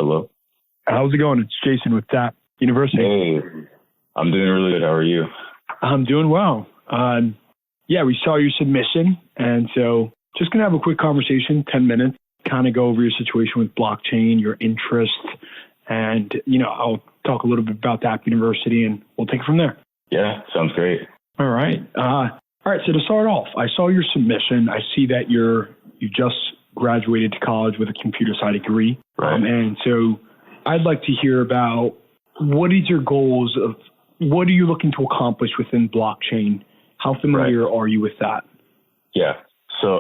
Hello. How's it going? It's Jason with TAP University. Hey, I'm doing really good. How are you? I'm doing well. Yeah, we saw your submission, and so just going to have a quick conversation, 10 minutes, kind of go over your situation with blockchain, your interests, and, I'll talk a little bit about TAP University, and we'll take it from there. Yeah, sounds great. All right. So to start off, I saw your submission. I see that you just graduated to college with a computer science degree. Right. And so I'd like to hear about what is your goals of what are you looking to accomplish within blockchain? How familiar are you with that? Yeah. So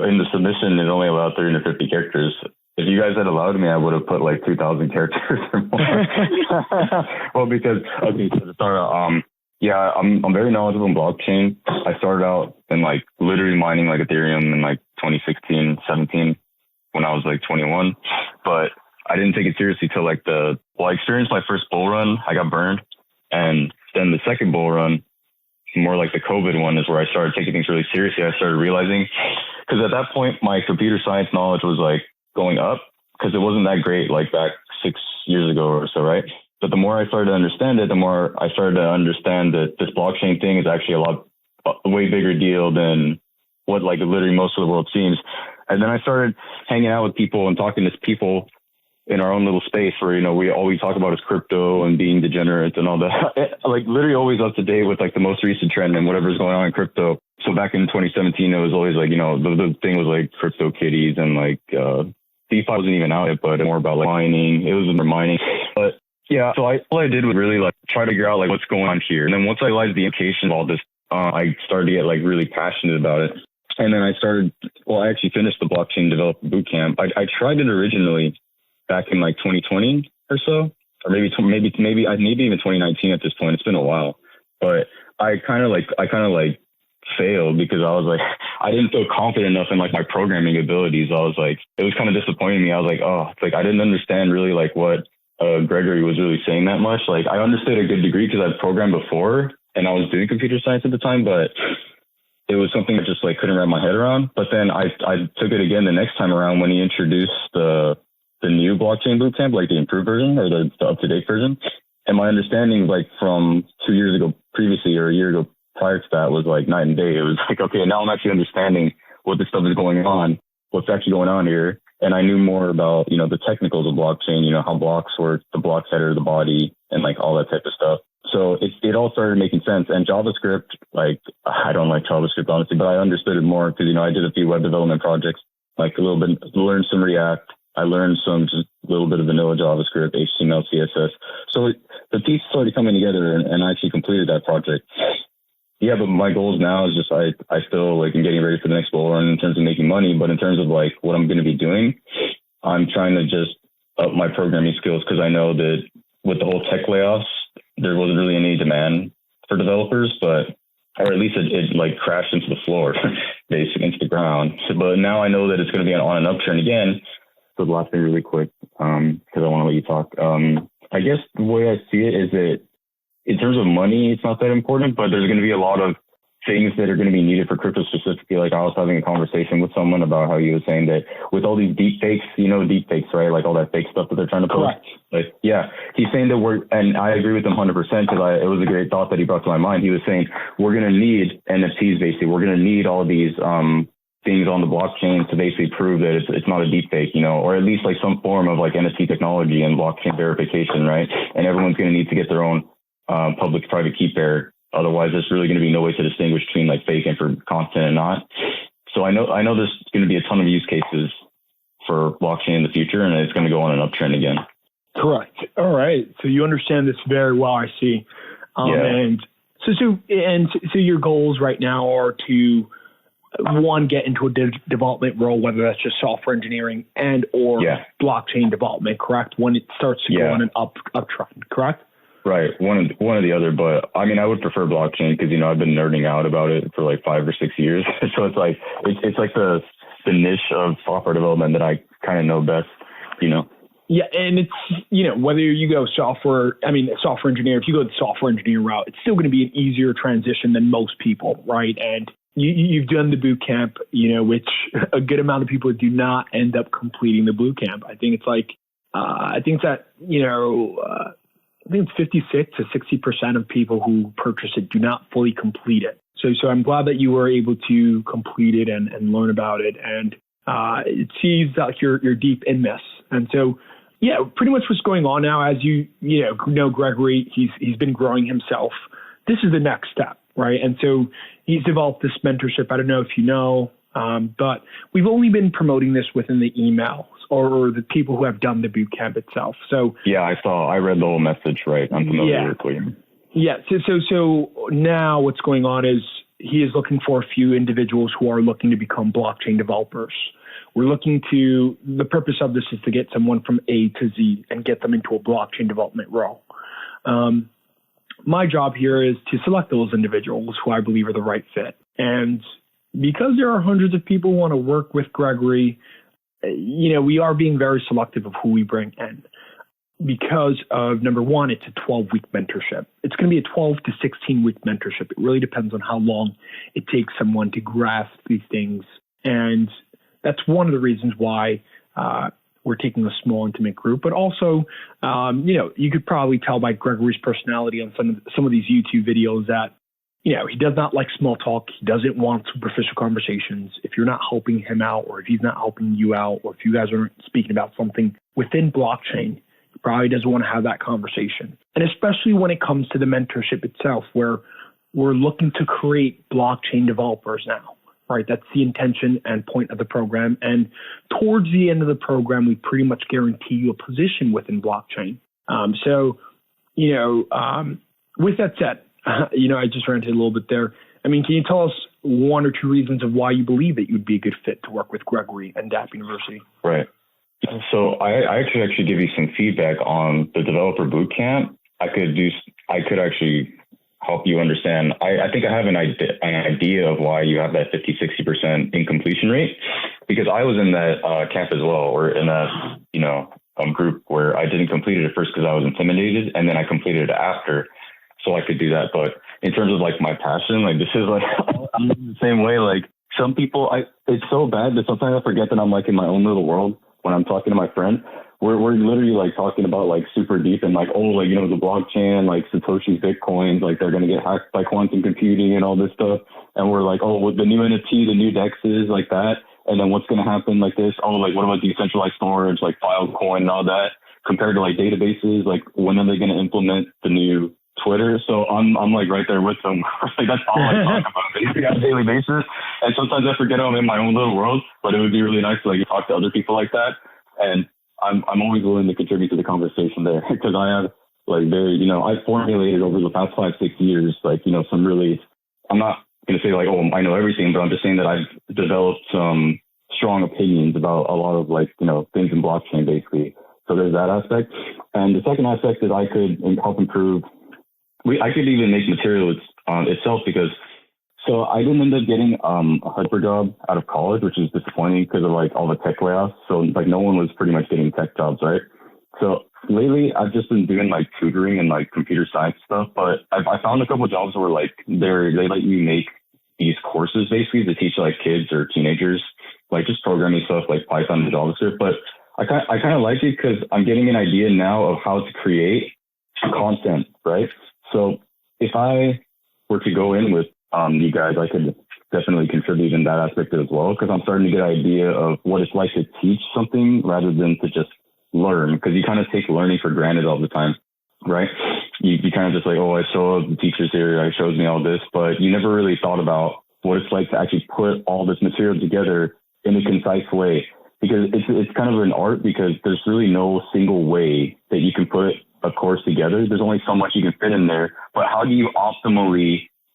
in the submission, it only allowed 350 characters. If you guys had allowed me, I would have put like 2,000 characters or more. Well, because, okay, so to start out, I'm very knowledgeable in blockchain. I started out in like literally mining like Ethereum in like 2016, 17 when I was like 21. But I didn't take it seriously till I experienced my first bull run. I got burned. And then the second bull run, more like the COVID one, is where I started taking things really seriously. I started realizing, because at that point, my computer science knowledge was like going up because it wasn't that great like back 6 years ago or so, right? But the more I started to understand it, the more I started to understand that this blockchain thing is actually a way bigger deal than what like literally most of the world seems. And then I started hanging out with people and talking to people in our own little space where, we always talk about is crypto and being degenerate and all that. Like literally always up to date with like the most recent trend and whatever's going on in crypto. So back in 2017, it was always like, the thing was like crypto kitties and like DeFi wasn't even out yet, but more about like mining. It was more mining. But yeah, so all I did was really like try to figure out like what's going on here. And then once I realized the implications of all this, I started to get like really passionate about it. And then I actually finished the blockchain developer bootcamp. I tried it originally back in like 2020 or so, or maybe even 2019 at this point. It's been a while, but I kind of failed because I was like, I didn't feel confident enough in like my programming abilities. I was like, it was kind of disappointing me. I was like, it's like, I didn't understand really like what Gregory was really saying that much. Like I understood a good degree because I'd programmed before and I was doing computer science at the time, but it was something I just like couldn't wrap my head around. But then I took it again the next time around when he introduced the new blockchain bootcamp, like the improved version or the up-to-date version. And my understanding, like from 2 years ago previously or a year ago prior to that, was like night and day. It was like, okay, now I'm actually understanding what this stuff is going on, what's actually going on here. And I knew more about, the technicals of blockchain, how blocks work, the block header, the body, and like all that type of stuff. So it all started making sense. And JavaScript, like I don't like JavaScript honestly, but I understood it more because, I did a few web development projects, like a little bit, learned some React. I learned some just a little bit of vanilla JavaScript, HTML, CSS. So the pieces started coming together and I actually completed that project. Yeah, but my goals now is just I still like am getting ready for the next bull run in terms of making money, but in terms of like what I'm going to be doing, I'm trying to just up my programming skills because I know that with the whole tech layoffs, there wasn't really any demand for developers, or at least it like crashed into the floor, basically into the ground. So, but now I know that it's going to be on an uptrend again. So the last thing really quick, because I want to let you talk. I guess the way I see it is that in terms of money, it's not that important, but there's going to be a lot of things that are going to be needed for crypto specifically. Like I was having a conversation with someone about how he was saying that with all these deep fakes, deep fakes, right? Like all that fake stuff that they're trying to post. Like, yeah, he's saying that and I agree with him 100% because it was a great thought that he brought to my mind. He was saying, we're going to need NFTs basically. We're going to need all these, things on the blockchain to basically prove that it's not a deep fake, or at least like some form of like NFT technology and blockchain verification, right? And everyone's going to need to get their own public-private key pair. Otherwise, there's really going to be no way to distinguish between like fake and for content and not. So I know there's going to be a ton of use cases for blockchain in the future, and it's going to go on an uptrend again. Correct. All right. So you understand this very well, I see. Yeah. And so your goals right now are to get into a development role, whether that's just software engineering or blockchain development, correct? When it starts to go on an uptrend, correct? Right. One or the other. But I mean, I would prefer blockchain because, I've been nerding out about it for like 5 or 6 years. So it's like, it's like the niche of software development that I kind of know best, Yeah. And it's, whether you go software engineer, if you go the software engineer route, it's still going to be an easier transition than most people. Right. And you've done the boot camp, which a good amount of people do not end up completing the boot camp. I think it's like I think that, I think it's 56 to 60% of people who purchase it do not fully complete it. So I'm glad that you were able to complete it and learn about it. And it seems like you're deep in this. And so, yeah, pretty much what's going on now, as you know Gregory, he's been growing himself. This is the next step, right? And so he's developed this mentorship. I don't know if you know, but we've only been promoting this within the emails or the people who have done the boot camp itself. So yeah, I read the whole message, right? I'm familiar with William. Yeah. So now what's going on is he is looking for a few individuals who are looking to become blockchain developers. The purpose of this is to get someone from A to Z and get them into a blockchain development role. My job here is to select those individuals who I believe are the right fit. And because there are hundreds of people who want to work with Gregory, we are being very selective of who we bring in. Because of, number one, it's a 12-week mentorship. It's going to be a 12 to 16-week mentorship. It really depends on how long it takes someone to grasp these things. And that's one of the reasons why we're taking a small, intimate group. But also, you could probably tell by Gregory's personality on some of these YouTube videos that, he does not like small talk. He doesn't want superficial conversations. If you're not helping him out, or if he's not helping you out, or if you guys aren't speaking about something within blockchain, he probably doesn't want to have that conversation. And especially when it comes to the mentorship itself, where we're looking to create blockchain developers now, right? That's the intention and point of the program. And towards the end of the program, we pretty much guarantee you a position within blockchain. With that said, I just ranted a little bit there. I mean, can you tell us one or two reasons of why you believe that you'd be a good fit to work with Gregory and Dapp University? Right. So I could actually give you some feedback on the developer bootcamp. I could actually help you understand. I think I have an idea of why you have that 50-60% incompletion rate, because I was in that camp as well, or in that group where I didn't complete it at first because I was intimidated, and then I completed it after, so I could do that. But in terms of like my passion, like this is like I'm the same way. Like some people, it's so bad that sometimes I forget that I'm like in my own little world. When I'm talking to my friend, we're literally like talking about like super deep and like, the blockchain, like Satoshi's Bitcoins, like they're going to get hacked by quantum computing and all this stuff. And we're like, with the new NFT, the new DEXs, like that. And then what's going to happen like this? Like, what about decentralized storage, like Filecoin and all that compared to like databases? Like, when are they going to implement the new Twitter? So I'm like right there with them. Like that's all I talk about basically on a daily basis. And sometimes I forget I'm in my own little world, but it would be really nice to like talk to other people like that. And I'm always willing to contribute to the conversation there, because I have like I've formulated over the past 5-6 years, like, some really, I'm not going to say like, I know everything, but I'm just saying that I've developed some strong opinions about a lot of like, things in blockchain basically. So there's that aspect. And the second aspect is I could help improve. I could even make material itself, because I didn't end up getting a hyper job out of college, which is disappointing because of like all the tech layoffs. So like no one was pretty much getting tech jobs, right? So lately I've just been doing like tutoring and like computer science stuff, but I found a couple of jobs where like they let you make these courses basically to teach like kids or teenagers, like just programming stuff like Python and JavaScript. But I kind of like it because I'm getting an idea now of how to create content, right? So if I were to go in with you guys, I could definitely contribute in that aspect as well, because I'm starting to get an idea of what it's like to teach something rather than to just learn, because you kind of take learning for granted all the time, right? You kind of just like, I saw the teachers here, I showed me all this, but you never really thought about what it's like to actually put all this material together in a concise way, because it's kind of an art, because there's really no single way that you can put a course together. There's only so much you can fit in there, but how do you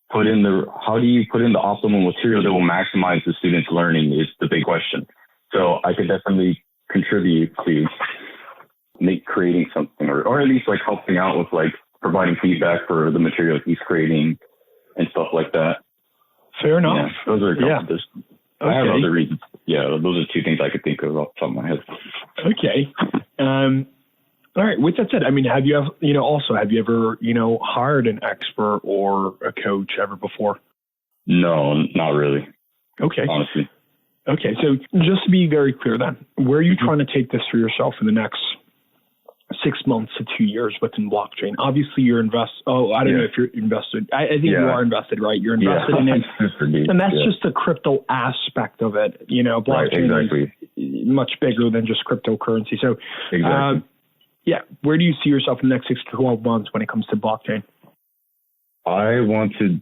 put in the optimal material that will maximize the student's learning is the big question. So I could definitely contribute to creating something, or at least like helping out with like providing feedback for the material he's creating and stuff like that. Fair enough. Yeah, those are a couple. Okay. I have other reasons. Yeah, those are two things I could think of off the top of my head. Okay. All right. With that said, I mean, have you ever, hired an expert or a coach ever before? No, not really. Okay. Honestly. Okay. So just to be very clear then, where are you trying to take this for yourself in the next 6 months to 2 years within blockchain? Obviously, you're I don't know if you're invested. I think you are invested, right? You're invested in it. And that's just the crypto aspect of it. You know, blockchain is much bigger than just cryptocurrency. So, where do you see yourself in the next 6 to 12 months when it comes to blockchain? I want to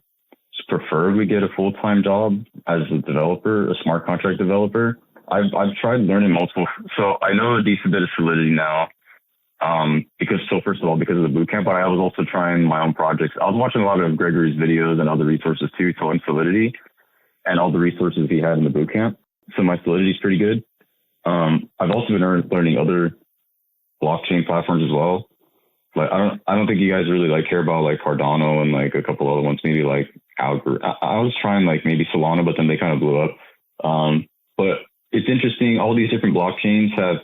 preferably get a full-time job as a developer, a smart contract developer. I've tried learning multiple, so I know a decent bit of Solidity now. First of all, because of the bootcamp, but I was also trying my own projects. I was watching a lot of Gregory's videos and other resources too, to learn Solidity and all the resources he had in the bootcamp. So my Solidity is pretty good. I've also been learning other blockchain platforms as well. Like I don't think you guys really care about Cardano and a couple other ones, maybe Algorand. I was trying maybe Solana, but then they kind of blew up. But it's interesting. All these different blockchains have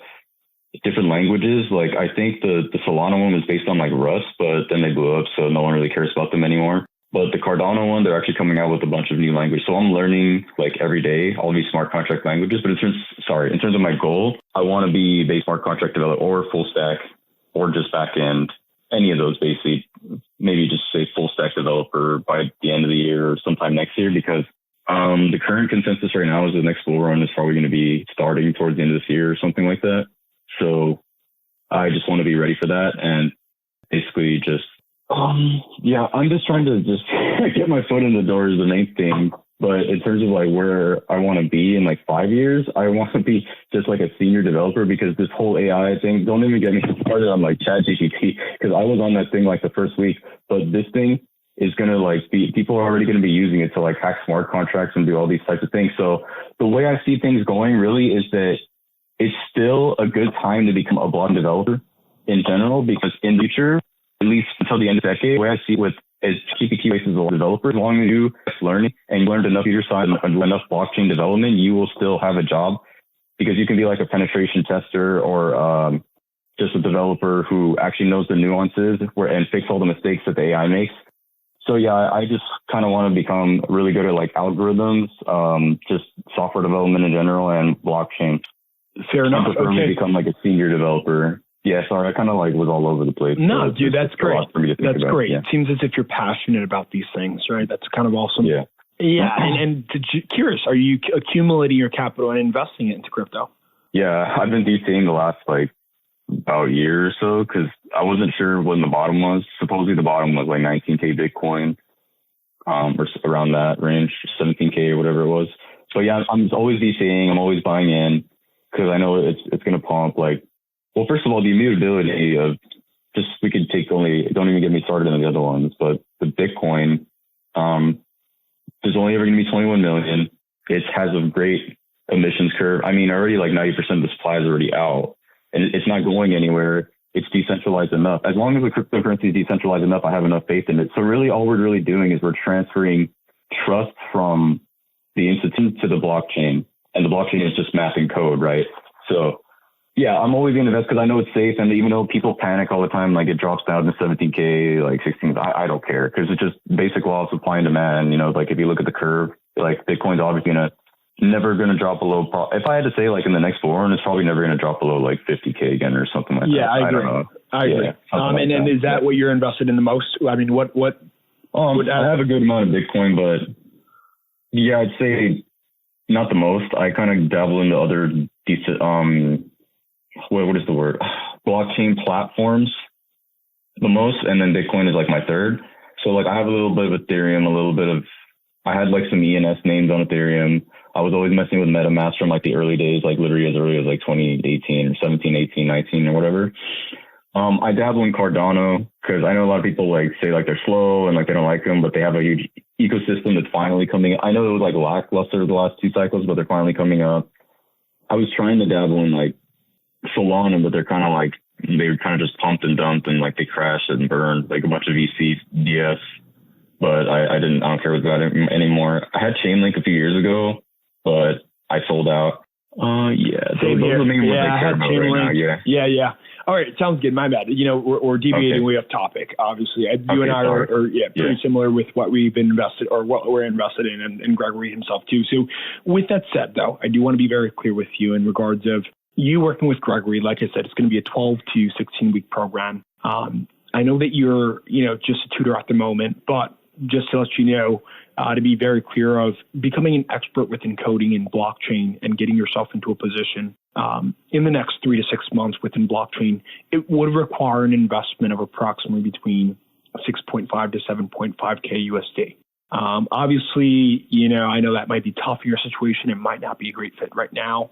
different languages. I think the Solana one was based on Rust, but then they blew up, so no one really cares about them anymore. But the Cardano one, they're actually coming out with a bunch of new languages. So I'm learning every day all these smart contract languages. But in terms of my goal, I want to be a smart contract developer or full stack or just back end, any of those basically. Maybe just say full stack developer by the end of the year or sometime next year, because the current consensus right now is the next bull run is probably going to be starting towards the end of this year or something like that. So I just want to be ready for that, and basically just, I'm just trying to just get my foot in the door is the main thing. But in terms of where I want to be in 5 years, I want to be just a senior developer, because this whole AI thing, don't even get me started on ChatGPT, because I was on that thing the first week, but this thing is going to people are already going to be using it to hack smart contracts and do all these types of things. So the way I see things going really is that it's still a good time to become a blockchain developer in general, because in the future, at least until the end of the decade, the way I see it is GPT faces a developer. As long as you learning and you learned enough user side and enough blockchain development, you will still have a job, because you can be a penetration tester or just a developer who actually knows the nuances and fix all the mistakes that the AI makes. So I just kind of want to become really good at algorithms, just software development in general, and blockchain. Fair enough. I prefer to become a senior developer. Yeah, sorry, I kind of was all over the place. No, dude, that's great. That's great. Yeah. It seems as if you're passionate about these things, right? That's kind of awesome. Yeah. Yeah, and curious, are you accumulating your capital and investing it into crypto? Yeah, I've been DCing the last about a year or so, because I wasn't sure when the bottom was. Supposedly the bottom was 19K Bitcoin, or around that range, 17K or whatever it was. So yeah, I'm always DCing. I'm always buying in, because I know it's going to pump. Well, first of all, the immutability of don't even get me started on the other ones, but the Bitcoin, there's only ever going to be 21 million. It has a great emissions curve. I mean, already 90% of the supply is already out, and it's not going anywhere. It's decentralized enough. As long as the cryptocurrency is decentralized enough, I have enough faith in it. So really all we're really doing is we're transferring trust from the institute to the blockchain, and the blockchain is just mapping code, right? So yeah, I'm always going to invest because I know it's safe. And even though people panic all the time, it drops down to 17K, 16, I don't care, because it's just basic law of supply and demand. If you look at the curve, Bitcoin's obviously never going to drop below. If I had to say, in the next bull run, it's probably never going to drop below 50K again or something like that. Yeah, I agree. don't know. I agree. And is that what you're invested in the most? I mean, what? I have a good amount of Bitcoin, but yeah, I'd say not the most. I kind of dabble into other decent, what is the word? Blockchain platforms the most, and then Bitcoin is my third. So I have a little bit of Ethereum, I had some ENS names on Ethereum. I was always messing with MetaMask from the early days, literally as early as 2018 or 17, 18, 19 or whatever. I dabble in Cardano because I know a lot of people say they're slow and they don't like them, but they have a huge ecosystem that's finally coming. I know it was lackluster the last 2 cycles, but they're finally coming up. I was trying to dabble in Solana, but they're kind of they were kind of just pumped and dumped, and they crashed and burned a bunch of VC DS. But I don't care about it anymore. I had Chainlink a few years ago, but I sold out. Those are the main ones I care about right now. Yeah. All right, sounds good. My bad. We're deviating way off topic. Obviously, you and I are pretty similar with what we've been invested or what we're invested in, and Gregory himself too. So, with that said, though, I do want to be very clear with you in regards of you working with Gregory, like I said, it's going to be a 12 to 16 week program. I know that you're, just a tutor at the moment, but just to let you know, to be very clear of becoming an expert within coding and blockchain and getting yourself into a position in the next 3 to 6 months within blockchain, it would require an investment of approximately between 6.5 to 7.5K USD. Obviously, I know that might be tough in your situation. It might not be a great fit right now,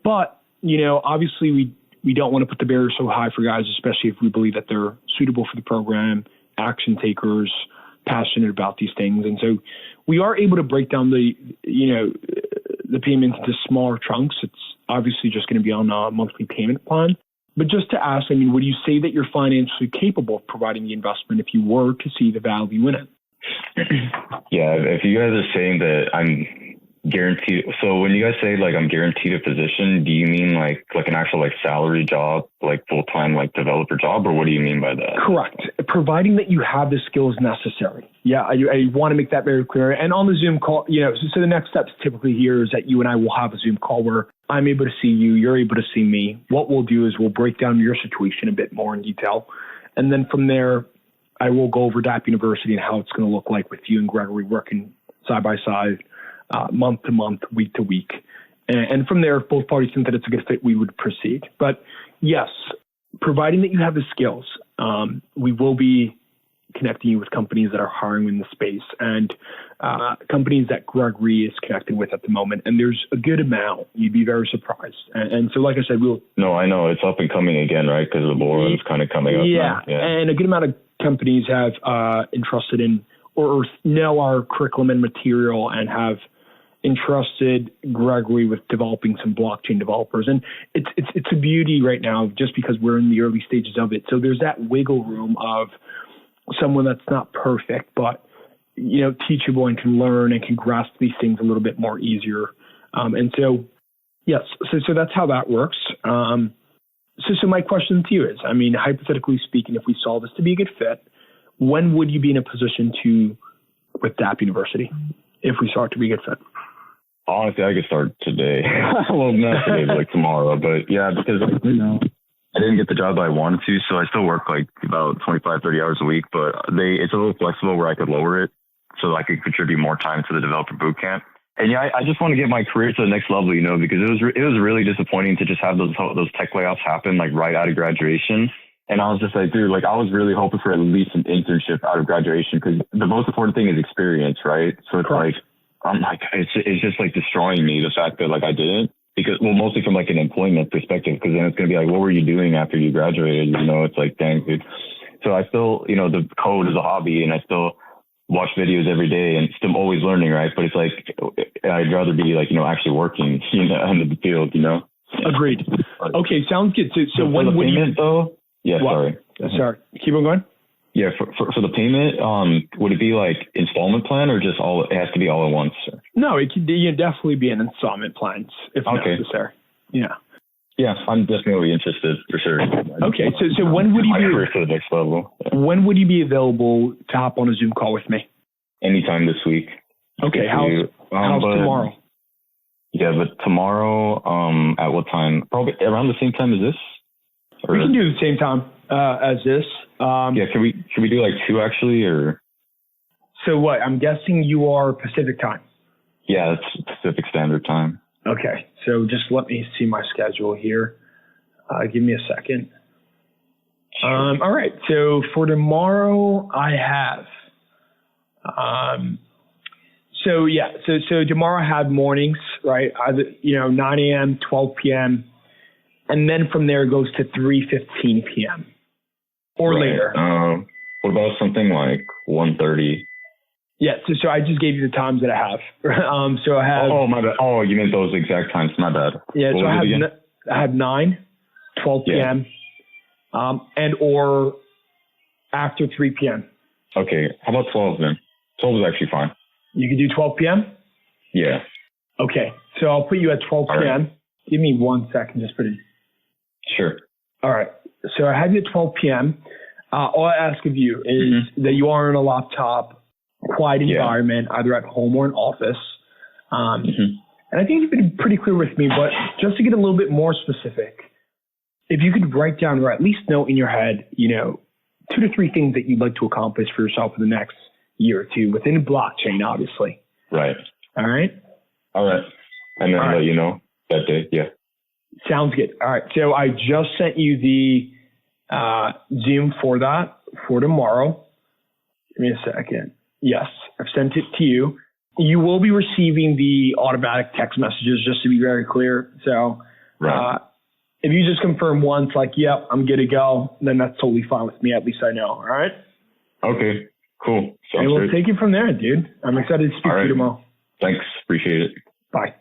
but, obviously we don't want to put the barrier so high for guys, especially if we believe that they're suitable for the program, action takers, passionate about these things. And so we are able to break down the payments into smaller chunks. It's obviously just going to be on a monthly payment plan. But just to ask, would you say that you're financially capable of providing the investment if you were to see the value in it? Yeah, if you guys are saying that I'm guaranteed, so when you guys say like I'm guaranteed a position, do you mean like an actual like salary job, like full-time like developer job, or what do you mean by that? Correct. Providing that you have the skills necessary. Yeah, I want to make that very clear. And on the Zoom call, so the next steps typically here is that you and I will have a Zoom call where I'm able to see you, you're able to see me. What we'll do is we'll break down your situation a bit more in detail. And then from there, I will go over DAP University and how it's going to look like with you and Gregory working side by side, month to month, week to week. And from there, if both parties think that it's a good fit, we would proceed. But yes, providing that you have the skills, we will be connecting you with companies that are hiring in the space and companies that Gregory is connected with at the moment. And there's a good amount. You'd be very surprised. And so, like I said, No, I know. It's up and coming again, right? Because the bull run's kind of coming up now. Yeah, and a good amount of companies have entrusted in or know our curriculum and material and have entrusted Gregory with developing some blockchain developers. And it's a beauty right now just because we're in the early stages of it. So there's that wiggle room of someone that's not perfect, but, teachable and can learn and can grasp these things a little bit more easier. And so, yes, so that's how that works. So my question to you is, hypothetically speaking, if we saw this to be a good fit, when would you be in a position with DAP University, if we saw it to be a good fit? Honestly, I could start today. Well, not today, but like tomorrow. But yeah, because I didn't get the job I wanted to, so I still work like about 25, 30 hours a week. But it's a little flexible where I could lower it so I could contribute more time to the developer bootcamp. And yeah, I just want to get my career to the next level, because it was really disappointing to just have those tech layoffs happen like right out of graduation. And I was just like, dude, I was really hoping for at least an internship out of graduation, because the most important thing is experience, right? So it's Correct. I'm like, it's just like destroying me, the fact that I didn't, because mostly from like an employment perspective, because then it's going to be like, what were you doing after you graduated? It's like, dang, dude. So I still, the code is a hobby, and I still watch videos every day and still always learning, right? But it's like, I'd rather be actually working, in the field, Agreed. Okay. Sounds good. So when would payment, though? Yeah. What? Sorry. Keep on going. Yeah, for the payment, would it be like installment plan, or just it has to be all at once? No, it could definitely be an installment plan if necessary. Yeah. Yeah, I'm definitely interested for sure. Okay, so when would you be to the next level? When would you be available to hop on a Zoom call with me? Anytime this week. Okay, how's tomorrow? Yeah, but tomorrow, at what time? Probably around the same time as this. We can do the same time as this. Yeah, can we do 2 actually, or? So what? I'm guessing you are Pacific time. Yeah, it's Pacific Standard Time. Okay, so just let me see my schedule here. Give me a second. Sure. All right, so for tomorrow I have. So tomorrow I have mornings, right? Either 9 a.m., 12 p.m., and then from there it goes to 3:15 p.m. or later. What about something like 1:30? Yeah, so I just gave you the times that I have. So I have. Oh, my bad. Oh, you meant those exact times. My bad. Yeah, so I have 9, 12 p.m., and or after 3 p.m. Okay, how about 12 then? 12 is actually fine. You can do 12 p.m.? Yeah. Okay, so I'll put you at 12 p.m. Right. Give me 1 second, just put it. Sure. All right, so I have you at 12 p.m. All I ask of you is that you are on a laptop, quiet environment, either at home or in office. And I think you've been pretty clear with me, but just to get a little bit more specific, if you could write down or at least note in your head, 2 to 3 things that you'd like to accomplish for yourself in the next year or two within blockchain, obviously. Right. All right. And then let you know that day. Yeah. Sounds good. All right. So I just sent you the Zoom for that for tomorrow. Give me a second. Yes, I've sent it to you. You will be receiving the automatic text messages, just to be very clear. So if you just confirm once, like, yep, I'm good to go, then that's totally fine with me. At least I know. All right. Okay. Cool. And we'll take it from there, dude. I'm excited to speak to you tomorrow. Thanks. Appreciate it. Bye.